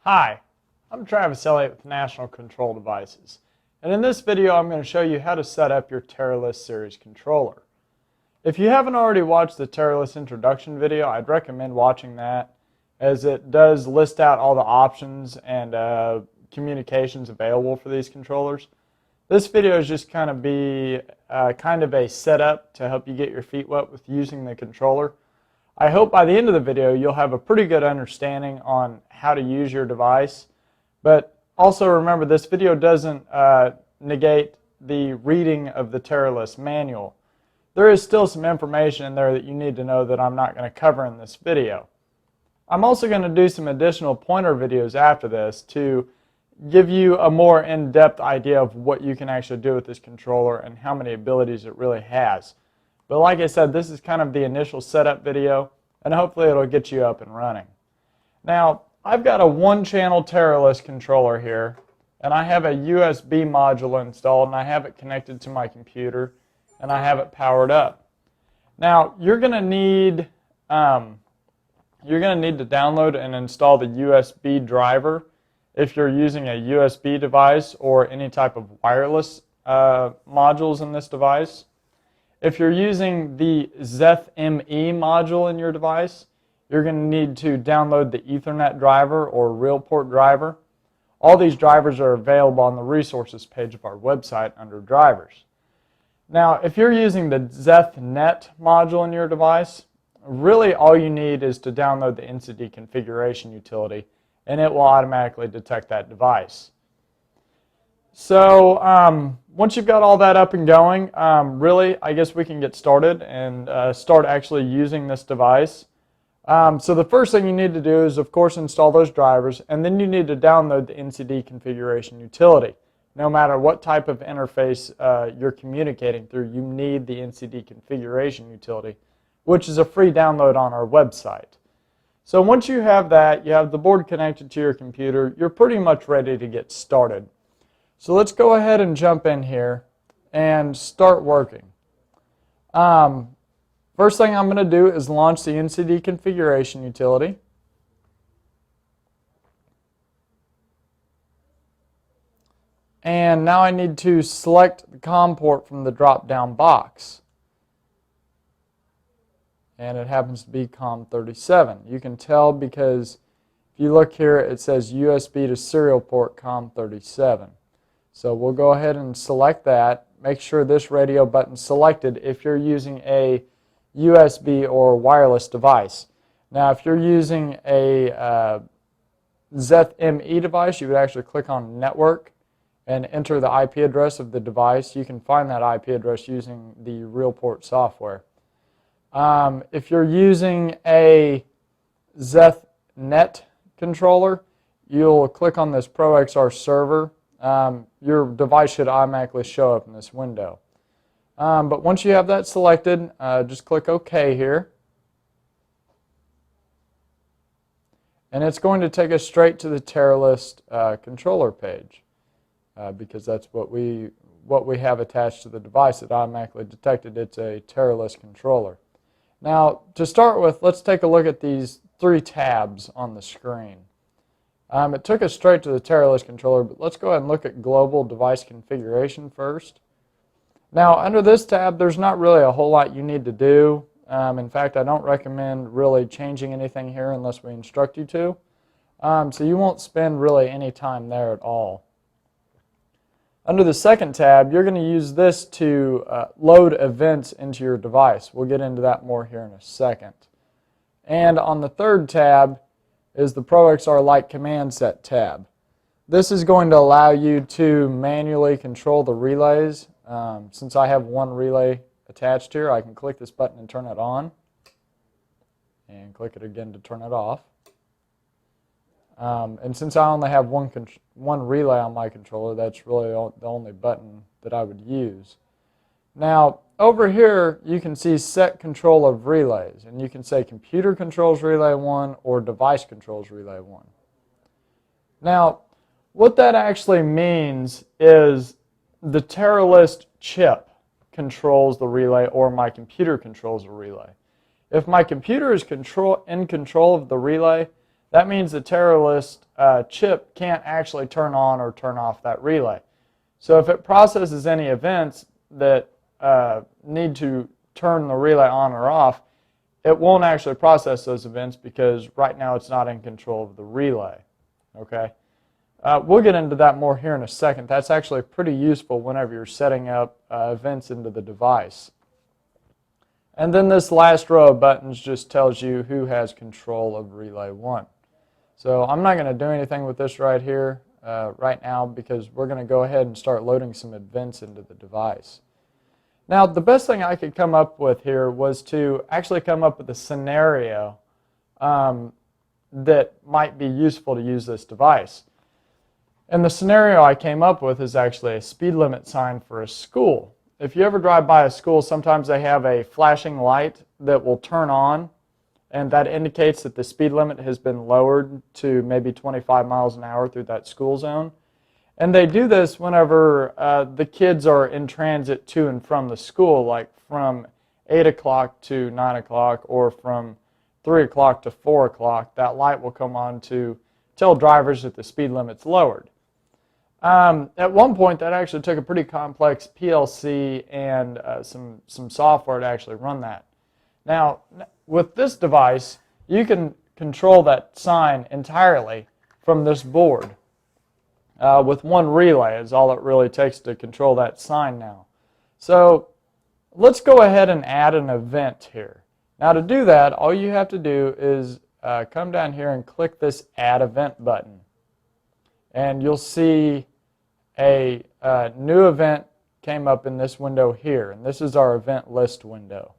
Hi, I'm Travis Elliott with National Control Devices, and in this video I'm going to show you how to set up your Taralist series controller. If you haven't already watched the Taralist introduction video, I'd recommend watching that, as it does list out all the options and communications available for these controllers. This video is just kind of a setup to help you get your feet wet with using the controller. I hope by the end of the video you'll have a pretty good understanding on how to use your device, but also remember this video doesn't negate the reading of the Taralist manual. There is still some information in there that you need to know that I'm not going to cover in this video. I'm also going to do some additional pointer videos after this to give you a more in-depth idea of what you can actually do with this controller and how many abilities it really has. But like I said, this is kind of the initial setup video, and hopefully it'll get you up and running. Now, I've got a one-channel Taralist controller here, and I have a USB module installed, and I have it connected to my computer, and I have it powered up. Now, you're going to need to download and install the USB driver if you're using a USB device or any type of wireless modules in this device. If you're using the ZethMe module in your device, you're going to need to download the Ethernet driver or RealPort driver. All these drivers are available on the resources page of our website under drivers. Now, if you're using the ZethNet module in your device, really all you need is to download the NCD configuration utility, and it will automatically detect that device. So once you've got all that up and going, really, I guess we can get started and start actually using this device. So the first thing you need to do is, of course, install those drivers, and then you need to download the NCD configuration utility. No matter what type of interface you're communicating through, you need the NCD configuration utility, which is a free download on our website. So once you have that, you have the board connected to your computer, you're pretty much ready to get started. So let's go ahead and jump in here and start working. First thing I'm going to do is launch the NCD configuration utility. And now I need to select the COM port from the drop-down box. And it happens to be COM37. You can tell because if you look here, it says USB to serial port COM37. So we'll go ahead and select that. Make sure this radio button's selected if you're using a USB or wireless device. Now, if you're using a ZethMe device, you would actually click on Network and enter the IP address of the device. You can find that IP address using the RealPort software. If you're using a ZethNet controller, you'll click on this ProXR server. Your device should automatically show up in this window. But once you have that selected, just click OK here. And it's going to take us straight to the Taralist controller page because that's what we have attached to the device. It automatically detected it's a Taralist controller. Now, to start with, let's take a look at these three tabs on the screen. It took us straight to the Taralist controller, but let's go ahead and look at Global Device Configuration first. Now, under this tab, there's not really a whole lot you need to do. In fact, I don't recommend really changing anything here unless we instruct you to. So you won't spend really any time there at all. Under the second tab, you're going to use this to load events into your device. We'll get into that more here in a second. And on the third tab is the ProXR Lite Command Set tab. This is going to allow you to manually control the relays. Since I have one relay attached here, I can click this button and turn it on, and click it again to turn it off. And since I only have one relay on my controller, that's really the only button that I would use. Now, over here, you can see set control of relays, and you can say computer controls relay 1 or device controls relay 1. Now, what that actually means is the Taralist chip controls the relay or my computer controls the relay. If my computer is in control of the relay, that means the Taralist chip can't actually turn on or turn off that relay. So if it processes any events that need to turn the relay on or off, it won't actually process those events because right now it's not in control of the relay. Okay? We'll get into that more here in a second. That's actually pretty useful whenever you're setting up events into the device. And then this last row of buttons just tells you who has control of relay 1. So I'm not going to do anything with this right here right now because we're going to go ahead and start loading some events into the device. Now the best thing I could come up with here was to actually come up with a scenario that might be useful to use this device. And the scenario I came up with is actually a speed limit sign for a school. If you ever drive by a school, sometimes they have a flashing light that will turn on, and that indicates that the speed limit has been lowered to maybe 25 miles an hour through that school zone. And they do this whenever the kids are in transit to and from the school, like from 8 o'clock to 9 o'clock or from 3 o'clock to 4 o'clock. That light will come on to tell drivers that the speed limit's lowered. At one point, that actually took a pretty complex PLC and some software to actually run that. Now, with this device, you can control that sign entirely from this board. With one relay is all it really takes to control that sign now. So let's go ahead and add an event here. Now to do that, all you have to do is come down here and click this Add Event button. And you'll see a new event came up in this window here. And this is our event list window.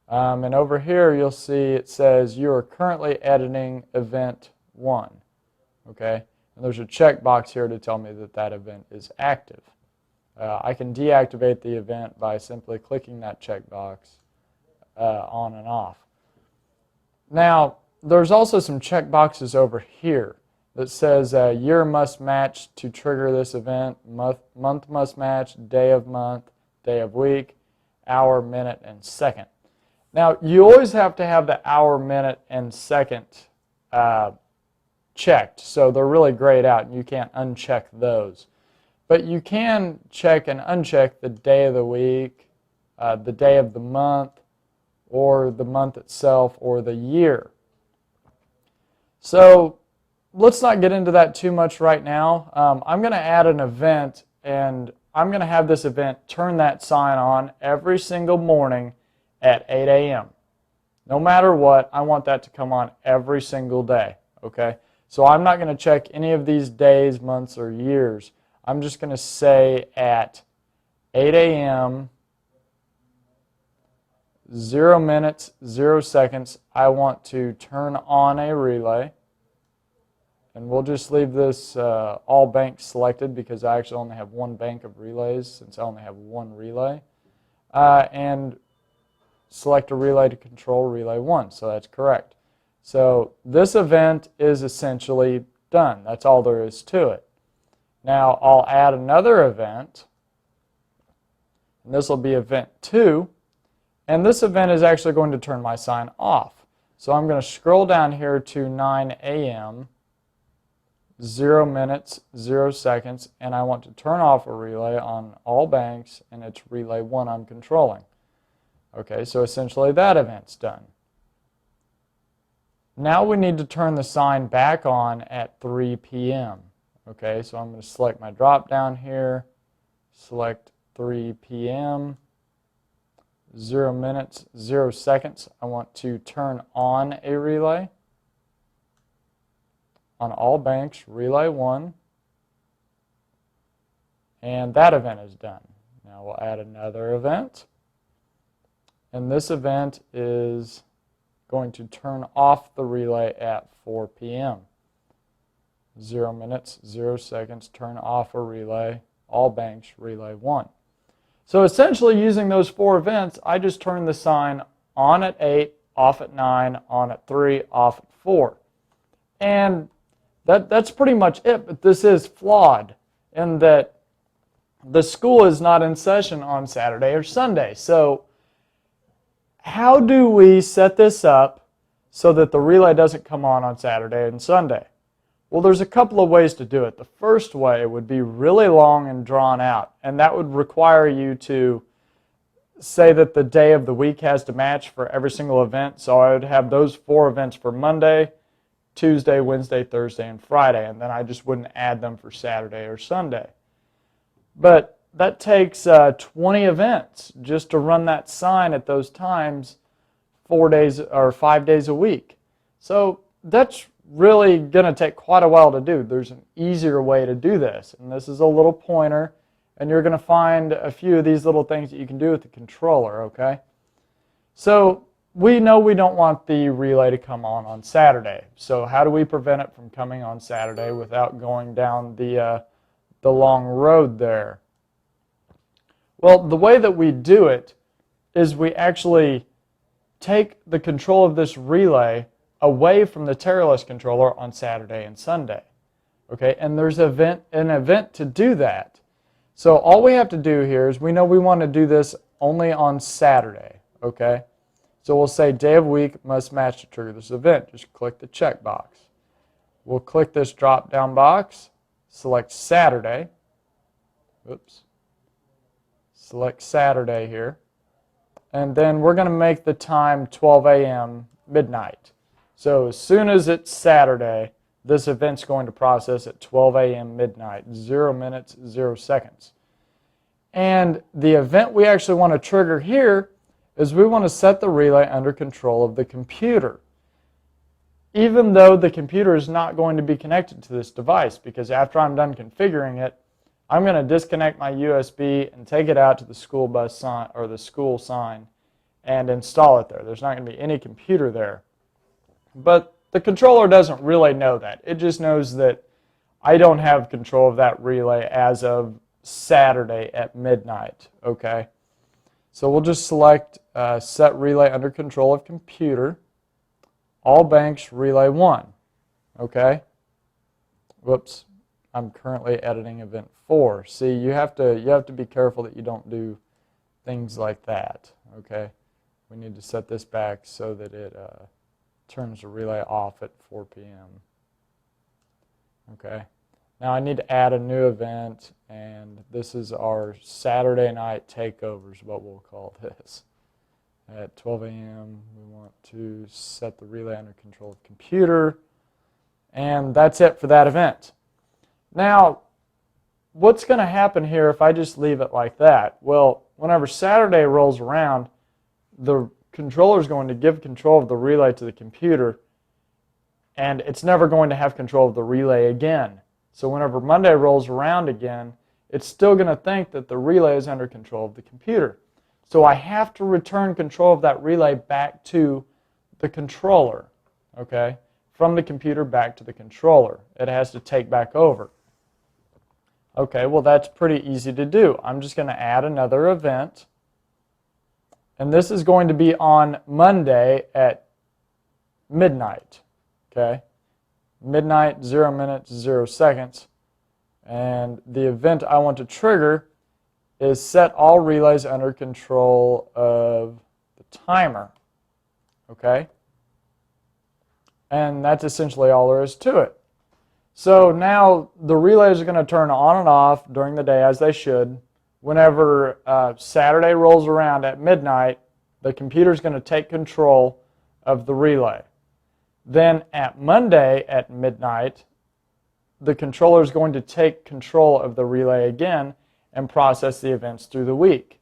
And over here you'll see it says you are currently editing event 1. Okay? And there's a checkbox here to tell me that that event is active. I can deactivate the event by simply clicking that checkbox on and off. Now, there's also some checkboxes over here that says year must match to trigger this event, month must match, day of month, day of week, hour, minute, and second. Now, you always have to have the hour, minute, and second checked, so they're really grayed out and you can't uncheck those. But you can check and uncheck the day of the week, the day of the month, or the month itself, or the year. So let's not get into that too much right now. I'm going to add an event, and I'm going to have this event turn that sign on every single morning at 8 a.m. No matter what, I want that to come on every single day. Okay? So I'm not going to check any of these days, months, or years. I'm just going to say at 8 a.m., 0 minutes, 0 seconds, I want to turn on a relay. And we'll just leave this all banks selected because I actually only have one bank of relays since I only have one relay. And select a relay to control relay 1, so that's correct. So this event is essentially done. That's all there is to it. Now I'll add another event, and this will be event 2, and this event is actually going to turn my sign off. So I'm going to scroll down here to 9 a.m., 0 minutes, 0 seconds, and I want to turn off a relay on all banks, and it's relay 1 I'm controlling. Okay, so essentially that event's done. Now we need to turn the sign back on at 3 p.m. Okay, so I'm going to select my drop down here, select 3 p.m., 0 minutes, 0 seconds. I want to turn on a relay. On all banks, relay 1. And that event is done. Now we'll add another event. And this event is going to turn off the relay at 4 p.m. 0 minutes, 0 seconds, turn off a relay, all banks, relay 1. So essentially using those 4 events, I just turn the sign on at 8, off at 9, on at 3, off at 4. And that's pretty much it, but this is flawed in that the school is not in session on Saturday or Sunday. So how do we set this up so that the relay doesn't come on Saturday and Sunday? Well, there's a couple of ways to do it. The first way would be really long and drawn out, and that would require you to say that the day of the week has to match for every single event. So I would have those 4 events for Monday, Tuesday, Wednesday, Thursday, and Friday, and then I just wouldn't add them for Saturday or Sunday. But that takes 20 events just to run that sign at those times 4 days or 5 days a week. So that's really going to take quite a while to do. There's an easier way to do this, and this is a little pointer, and you're going to find a few of these little things that you can do with the controller, okay? So we know we don't want the relay to come on Saturday. So how do we prevent it from coming on Saturday without going down the long road there? Well, the way that we do it is we actually take the control of this relay away from the Taralist controller on Saturday and Sunday. Okay, and there's an event to do that. So all we have to do here is we know we want to do this only on Saturday. Okay, so we'll say day of week must match to trigger this event. Just click the check box. We'll click this drop down box, select Saturday. Oops. Select Saturday here. And then we're going to make the time 12 a.m. midnight. So as soon as it's Saturday, this event's going to process at 12 a.m. midnight, 0 minutes, 0 seconds. And the event we actually want to trigger here is we want to set the relay under control of the computer. Even though the computer is not going to be connected to this device, because after I'm done configuring it, I'm going to disconnect my USB and take it out to the school bus sign or the school sign and install it there. There's not going to be any computer there. But the controller doesn't really know that. It just knows that I don't have control of that relay as of Saturday at midnight. Okay, so we'll just select set relay under control of computer. All banks relay 1. Okay. Whoops. I'm currently editing event 4. See, you have to be careful that you don't do things like that. Okay. We need to set this back so that it turns the relay off at 4 p.m. Okay. Now I need to add a new event, and this is our Saturday night takeover is what we'll call this. At 12 a.m. we want to set the relay under control of computer, and that's it for that event. Now, what's going to happen here if I just leave it like that? Well, whenever Saturday rolls around, the controller is going to give control of the relay to the computer, and it's never going to have control of the relay again. So whenever Monday rolls around again, it's still going to think that the relay is under control of the computer. So I have to return control of that relay back to the controller, okay? From the computer back to the controller. It has to take back over. Okay, well that's pretty easy to do. I'm just going to add another event. And this is going to be on Monday at midnight. Okay? Midnight, 0 minutes, 0 seconds. And the event I want to trigger is set all relays under control of the timer. Okay? And that's essentially all there is to it. So now the relays are going to turn on and off during the day as they should. Whenever Saturday rolls around at midnight, the computer is going to take control of the relay. Then at Monday at midnight, the controller is going to take control of the relay again and process the events through the week.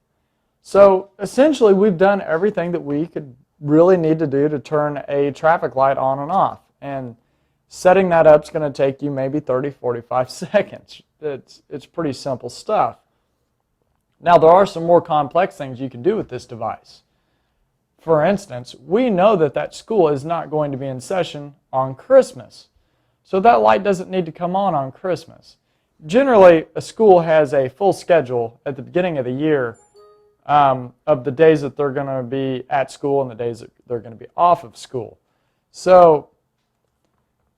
So essentially we've done everything that we could really need to do to turn a traffic light on and off. And setting that up is going to take you maybe 30, 45 seconds. It's pretty simple stuff. Now there are some more complex things you can do with this device. For instance, we know that school is not going to be in session on Christmas. So that light doesn't need to come on Christmas. Generally, a school has a full schedule at the beginning of the year of the days that they're going to be at school and the days that they're going to be off of school. So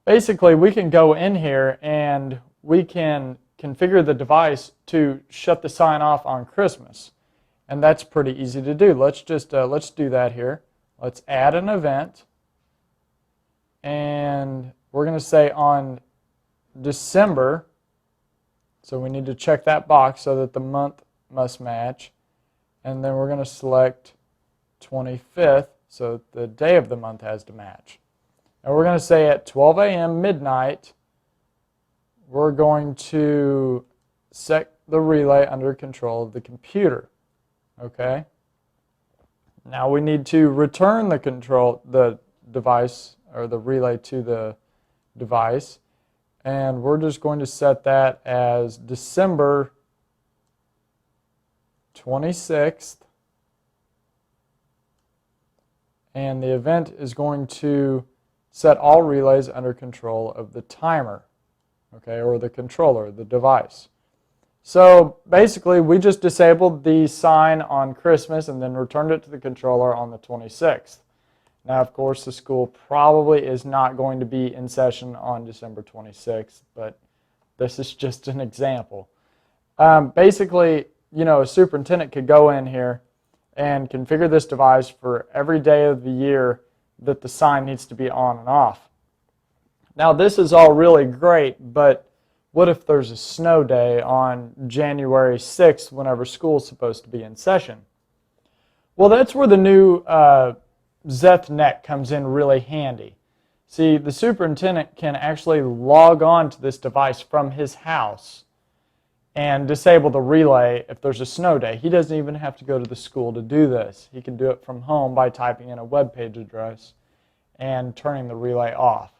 basically, we can go in here and we can configure the device to shut the sign off on Christmas. And that's pretty easy to do. Let's do that here. Let's add an event. and we're going to say on December, so we need to check that box so that the month must match, and then we're going to select 25th so the day of the month has to match. And we're going to say at 12 a.m. midnight, we're going to set the relay under control of the computer. Okay? Now we need to return the device or the relay to the device, and we're just going to set that as December 26th, and the event is going to set all relays under control of the timer, okay, or the controller, the device. So basically we just disabled the sign on Christmas and then returned it to the controller on the 26th. Now of course the school probably is not going to be in session on December 26th, but this is just an example. Basically, you know, a superintendent could go in here and configure this device for every day of the year that the sign needs to be on and off. Now this is all really great, but what if there's a snow day on January 6th whenever school's supposed to be in session? Well, that's where the new ZethNet comes in really handy. See, the superintendent can actually log on to this device from his house and disable the relay if there's a snow day. He doesn't even have to go to the school to do this. He can do it from home by typing in a web page address and turning the relay off.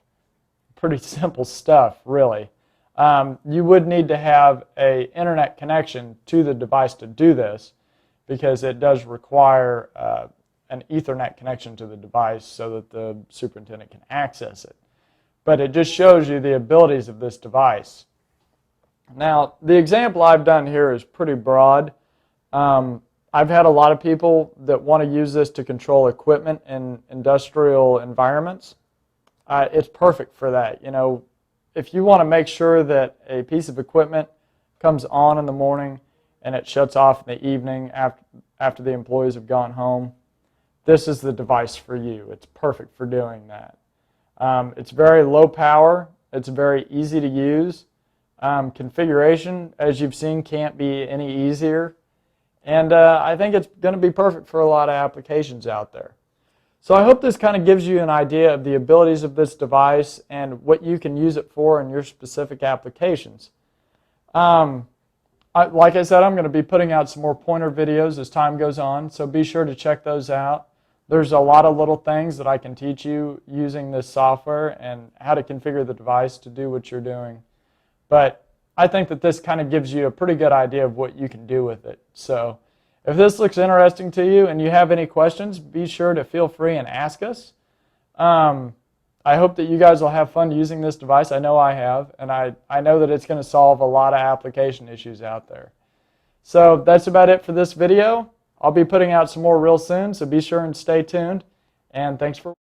Pretty simple stuff, really. You would need to have an internet connection to the device to do this, because it does require an Ethernet connection to the device so that the superintendent can access it. But it just shows you the abilities of this device. Now, the example I've done here is pretty broad. I've had a lot of people that want to use this to control equipment in industrial environments. It's perfect for that. You know, if you want to make sure that a piece of equipment comes on in the morning and it shuts off in the evening after the employees have gone home, this is the device for you. It's perfect for doing that. It's very low power. It's very easy to use. Configuration, as you've seen, can't be any easier. And I think it's going to be perfect for a lot of applications out there. So I hope this kind of gives you an idea of the abilities of this device and what you can use it for in your specific applications. Like I said, I'm going to be putting out some more pointer videos as time goes on, so be sure to check those out. There's a lot of little things that I can teach you using this software and how to configure the device to do what you're doing. But I think that this kind of gives you a pretty good idea of what you can do with it. So if this looks interesting to you and you have any questions, be sure to feel free and ask us. I hope that you guys will have fun using this device. I know I have, and I know that it's going to solve a lot of application issues out there. So that's about it for this video. I'll be putting out some more real soon, so be sure and stay tuned. And thanks for